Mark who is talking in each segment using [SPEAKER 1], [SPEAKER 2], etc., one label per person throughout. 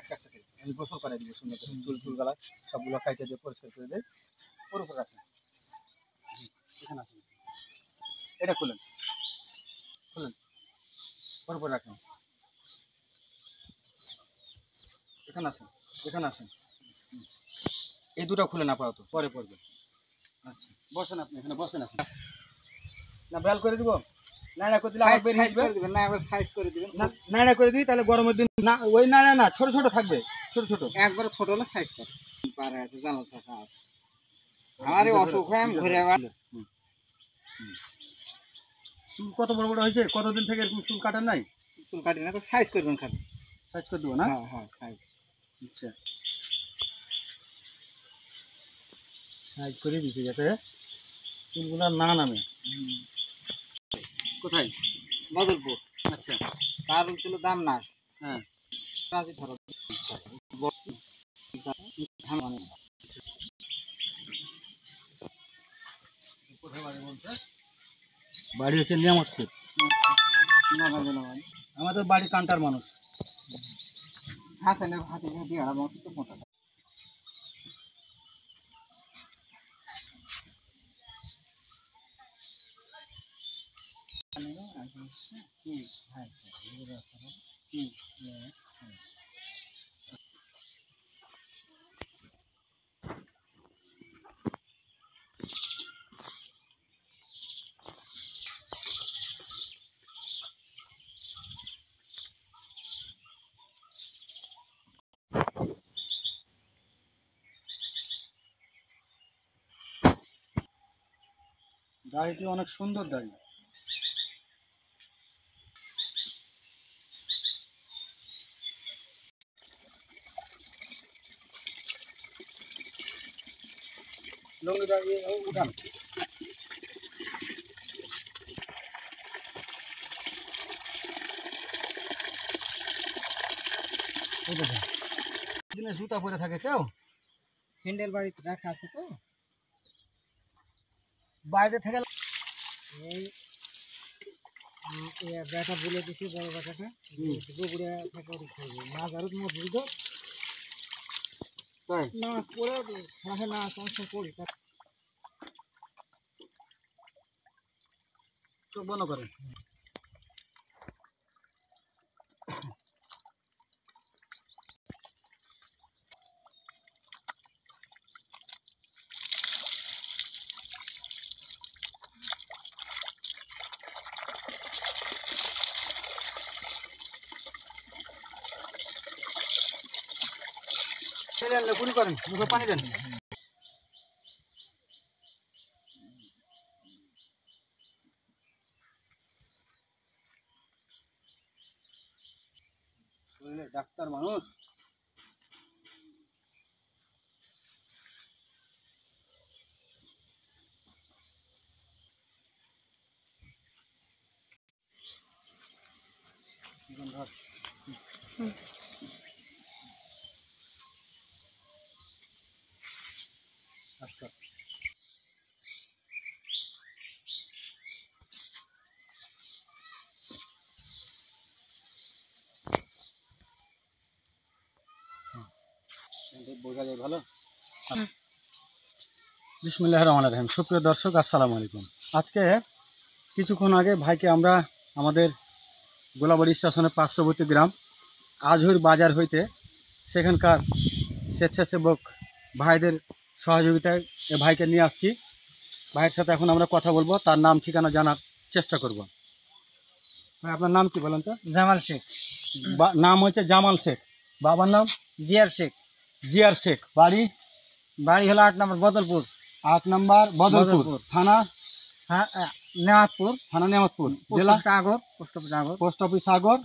[SPEAKER 1] একটা একটা করে আমি গোসল করে দিব সুন্দর করে চুল চুলগুলা সবগুলো কাইটে দিয়ে পরিষ্কার করে দেয় ওর উপর রাখেন এখানে আসেন এটা খুলেন খুলেন ওর উপর রাখেন এখানে আসেন এখানে আসেন এই দুটো খুলেন আপাতত পরে পড়বে আচ্ছা বসেন আপনি এখানে বসেন আপনি না বেল করে দিব নাড়া করে দিলে আবার বেরিয়ে আসবে দিবেন না একবার সাইজ করে দিবেন না নাড়া করে দিই তাহলে গরমের দিন না ওই নাড়া না ছোট ছোট থাকবে ছোট ছোট একবার ছোট হলে সাইজ কর পারে আছে জানো থাকা আমারে অসুখ হয় আমি ঘুরে আবার চুল কত বড় বড় হয়েছে কতদিন থেকে এরকম চুল কাটেন নাই চুল কাটি না তো সাইজ করবেন খালি সাইজ করে দেবো না হ্যাঁ হ্যাঁ সাইজ আচ্ছা সাইজ করে দিতে যাতে চুলগুলো না নামে কোথায় বদলপুর আচ্ছা তার ছিল দাম না হ্যাঁ রাজি ধরো বাড়ি হচ্ছে নিয়ামতপুর আমাদের বাড়ি কান্টার মানুষ হাসানের হাতে দিয়ে আমার তো মোটা দাড়িটি অনেক সুন্দর দাড়ি লঙ্গি দাঁড়িয়ে উঠান দিনে জুতা পরে থাকে কেউ স্যান্ডেল বাড়িতে রাখা আছে তো বাইরে থেকে এই ব্যাটা বলে দিছি বড় ব্যাটাটা গোবড়িয়া থেকে মাছ আরো তোমার বুঝ তাই নাচ পড়ে হ্যাঁ না সংসার করি চোখ বন্ধ করেন গুলি করেন মুখে পানি দেন ডাক্তার মানুষ আচ্ছা বোঝা যায় ভালো বিসমিল্লাহির রহমানির রহিম সুপ্রিয় দর্শক আসসালামু আলাইকুম আজকে কিছুক্ষণ আগে ভাইকে আমরা আমাদের গোলাবাড়ি স্টেশনের পার্শ্ববর্তী গ্রাম আজহুর বাজার হইতে সেখানকার স্বেচ্ছাসেবক ভাইদের সহযোগিতায় এ ভাইকে নিয়ে আসছি ভাইয়ের সাথে এখন আমরা কথা বলবো তার নাম ঠিকানা জানার চেষ্টা করব ভাই আপনার নাম কি বলেন তো জামাল শেখ নাম হচ্ছে জামাল শেখ বাবার নাম জিয়ার শেখ জিয়ার শেখ বাড়ি বাড়ি হলো 8 নম্বর বদলপুর 8 নম্বর বদলপুর থানা নেয়ামতপুর থানা নেয়ামতপুর জেলা সাগর পোস্ট অফিস সাগর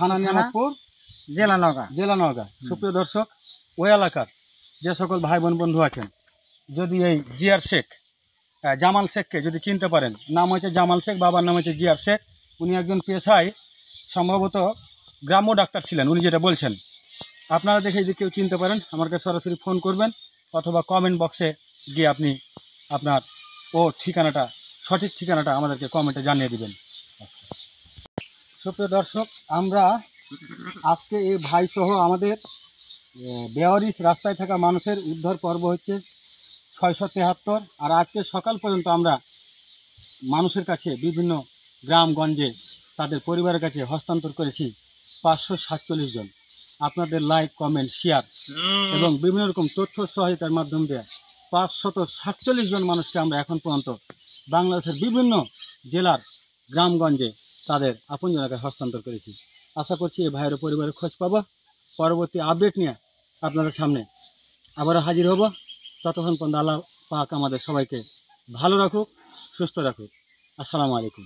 [SPEAKER 1] থানা নেয়ামতপুর জেলা নওগাঁ সুপ্রিয় দর্শক ওই এলাকার যে সকল ভাই বোন বন্ধু আছেন যদি এই জিয়ার শেখ জামাল শেখকে যদি চিনতে পারেন নাম হচ্ছে জামাল শেখ বাবার নাম হচ্ছে জিয়ার শেখ উনি একজন পেশায় সম্ভবত গ্রাম্য ডাক্তার ছিলেন উনি যেটা বলছেন আপনারা দেখে যদি কেউ চিনতে পারেন আমার কাছে সরাসরি ফোন করবেন অথবা কমেন্ট বক্সে গিয়ে আপনি আপনার ঠিকানাটা সঠিক ঠিকানাটা আমাদেরকে কমেন্টে জানিয়ে দিবেন সুপ্রিয় দর্শক আমরা আজকে এই ভাই সহ আমাদের বেওয়ারিশ রাস্তায় থাকা মানুষের উদ্ধার পর্ব হচ্ছে 673। আর আজকে সকাল পর্যন্ত আমরা মানুষের কাছে বিভিন্ন গ্রামগঞ্জে তাদের পরিবারের কাছে হস্তান্তর করেছি 547 জন। আপনাদের লাইক, কমেন্ট, শেয়ার এবং বিভিন্ন রকম তথ্য সহায়তার মাধ্যম দিয়ে 547 জন মানুষকে আমরা এখন পর্যন্ত বাংলাদেশের বিভিন্ন জেলার গ্রামগঞ্জে তাদের আপনজনকে হস্তান্তর করেছি। আশা করছি এই ভাইয়ের পরিবারের খোঁজ পাবো। পরবর্তী আপডেট নিয়ে আপনাদের সামনে আবারও হাজির হব। ততক্ষণ পর্যন্ত আল্লাহ পাক আমাদের সবাইকে ভালো রাখুক, সুস্থ রাখুক। আসসালামু আলাইকুম।